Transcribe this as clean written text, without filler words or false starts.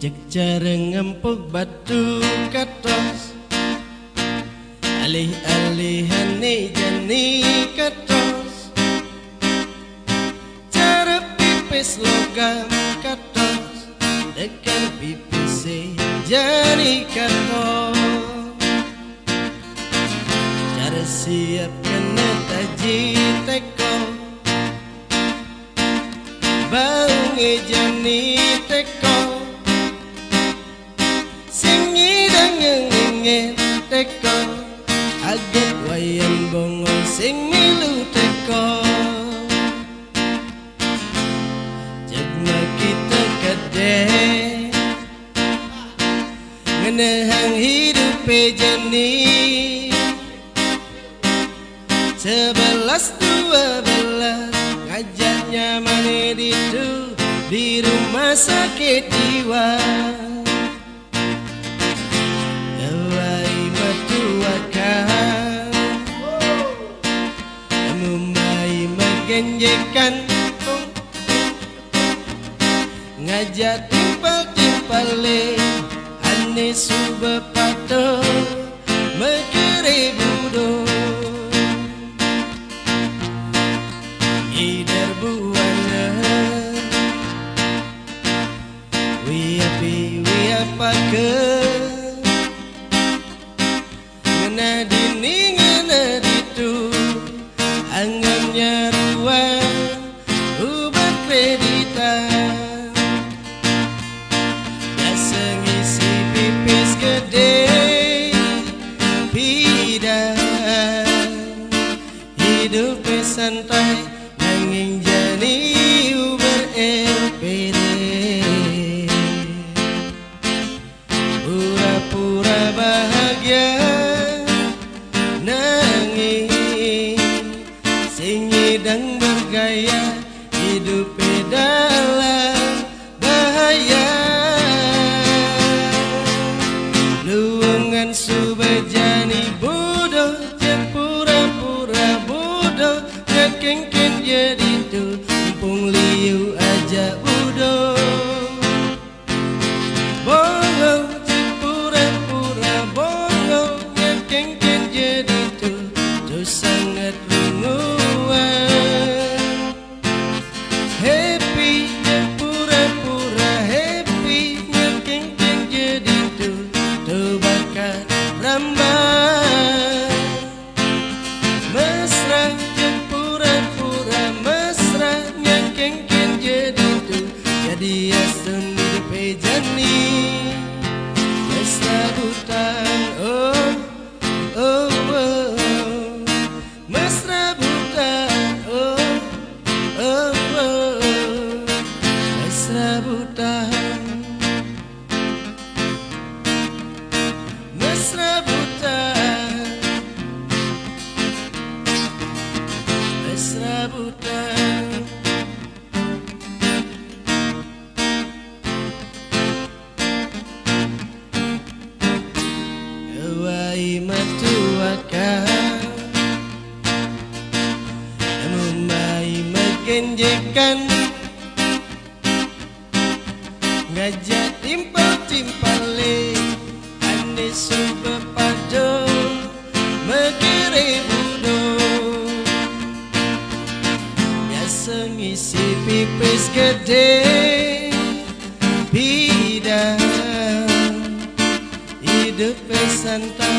Jek jareng empuk batu katos alih-alihane jani katos cara pipis logam katos dekan pipis jani katos cara siap kena taji teko bang jani teko teko aget wayan bongong sing milu teko jagna kita kade ngenehang hidup jani 11-12 ngajaknya mane ditu di rumah sakit jiwa genjekan ngajak timpal-timpale ane suba pato mekere budo ider buana we apa ke ngena dini ngena ditu angannya ubah kreditan biasa ngisi pipis gede pidan hidup santai nanging jani uber LPD pura-pura bahagia nanging sing dan bergaya hidup dalam bahaya luangan subajani bodoh yang pura-pura bodoh ngekeng-keng jadi tuh mumpung liu aja bodoh bongong yang pura-pura bongong ngekeng-keng jadi tuh sangat runguan happy yang pura-pura happy ngekeng-keng jadi tuh bakal rambai mesra yang pura-pura mesra ngekeng-keng jadi tuh jadi asun hidup jani mesra butan oh oh oh mesra butan oh oh oh mesra butan mesra butan mesra butan wai matuakan memai megenjekan ngajak timpal-timpale ane suba pado mekere budo biasa ngisi pipis gede hidup santai